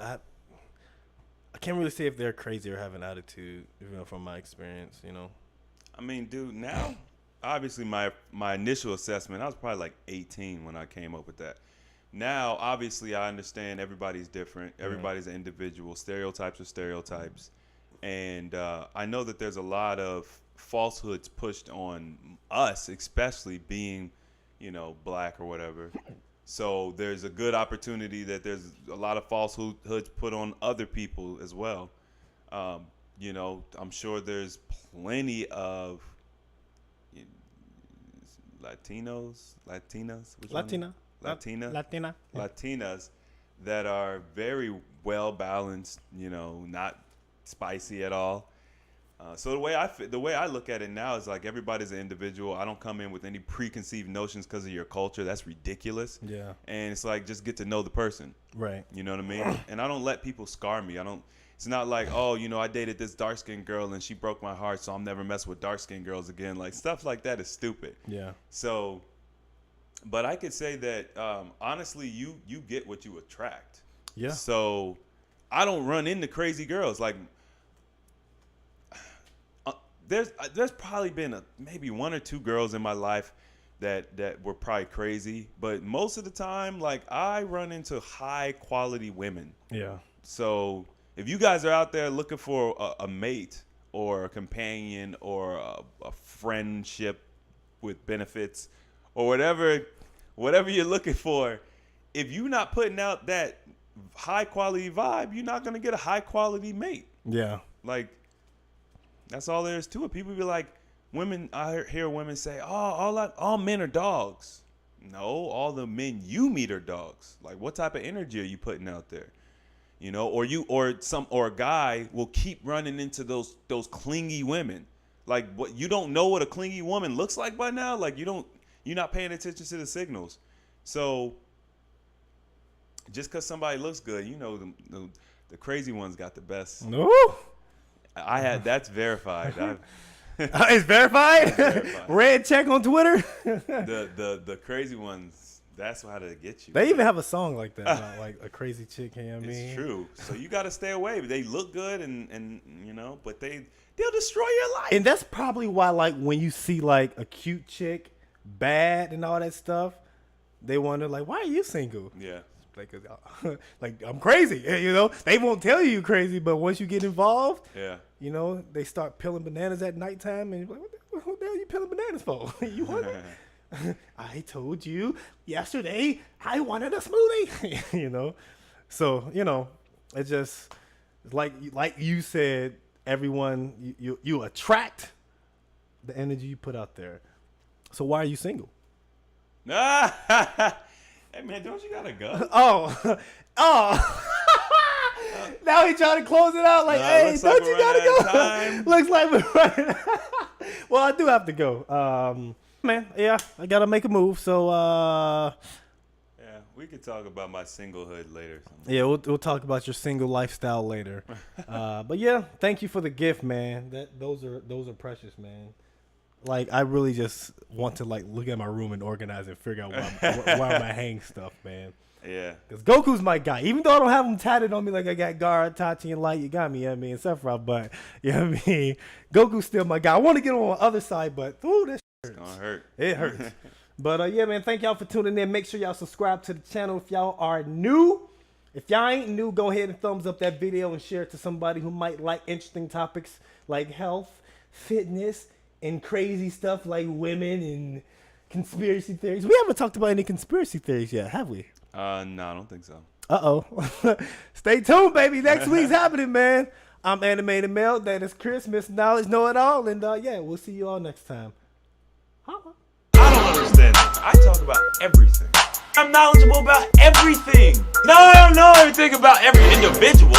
I can't really say if they're crazy or have an attitude, from my experience. I mean, dude, now obviously my initial assessment, I was probably like 18 when I came up with that. Now obviously I understand everybody's different, everybody's an individual, stereotypes are stereotypes, and I know that there's a lot of falsehoods pushed on us, especially being, black or whatever. So there's a good opportunity that there's a lot of falsehoods put on other people as well. I'm sure there's plenty of Latinas that are very well balanced, not spicy at all. So the way I look at it now is like, everybody's an individual. I don't come in with any preconceived notions because of your culture. That's ridiculous. Yeah. And it's like, just get to know the person. Right. You know what I mean? And I don't let people scar me. It's not like, I dated this dark skinned girl and she broke my heart, so I'm never messing with dark skinned girls again. Like, stuff like that is stupid. Yeah. So, but I could say that honestly, you get what you attract. Yeah. So I don't run into crazy girls. Like, there's probably been maybe one or two girls in my life that were probably crazy, but most of the time, like, I run into high quality women. Yeah. So if you guys are out there looking for a mate or a companion or a friendship with benefits or whatever you're looking for, if you're not putting out that high quality vibe, you're not gonna get a high quality mate. Yeah. Like, that's all there is to it. People be like, women. I hear women say, "Oh, all men are dogs." No, all the men you meet are dogs. Like, what type of energy are you putting out there? You know, or a guy will keep running into those clingy women. Like, what, you don't know what a clingy woman looks like by now? Like, you're not paying attention to the signals. So just because somebody looks good, you know, the crazy ones got the best. No. That's verified. It's verified? Verified. Red check on Twitter. The crazy ones, that's how to get you. They even have a song like that, about, like a crazy chick. You know what I mean? It's true. So you got to stay away. They look good and you know, but they'll destroy your life. And that's probably why, like, when you see like a cute chick, bad and all that stuff, they wonder like, why are you single? Yeah. Like I'm crazy, you know. They won't tell you crazy, but once you get involved, Yeah. you know, they start peeling bananas at nighttime, and you're like, what the hell are you peeling bananas for? You hungry? I told you yesterday I wanted a smoothie, you know. So you know, it's just like you said, everyone you attract the energy you put out there. So why are you single? Hey man, don't you gotta go? Oh. Now he trying to close it out like, hey, don't you gotta go? Looks like we're running. Well, I do have to go. Man, yeah, I gotta make a move. So, Yeah, we could talk about my singlehood later. yeah, we'll talk about your single lifestyle later. But yeah, thank you for the gift, man. Those are precious, man. Like, I really just want to like look at my room and organize and figure out where I'm gonna hang stuff, man. Yeah. Because Goku's my guy. Even though I don't have him tatted on me like I got Gaara, Tachi, and Light, you got me, you know what I mean, and Sephiroth, but, you know what I mean, Goku's still my guy. I want to get on the other side, but, ooh, this hurts. It's gonna hurt. It hurts. But, yeah, man, thank y'all for tuning in. Make sure y'all subscribe to the channel if y'all are new. If y'all ain't new, go ahead and thumbs up that video and share it to somebody who might like interesting topics like health, fitness, and crazy stuff like women and conspiracy theories. We haven't talked about any conspiracy theories yet, have we? No, I don't think so. Uh-oh. Stay tuned, baby. Next week's happening, man. I'm Animated Mel. That is Chris, Miss Knowledge, Know It All. And, yeah, we'll see you all next time. Holla. I don't understand this. I talk about everything. I'm knowledgeable about everything. No, I don't know everything about every individual.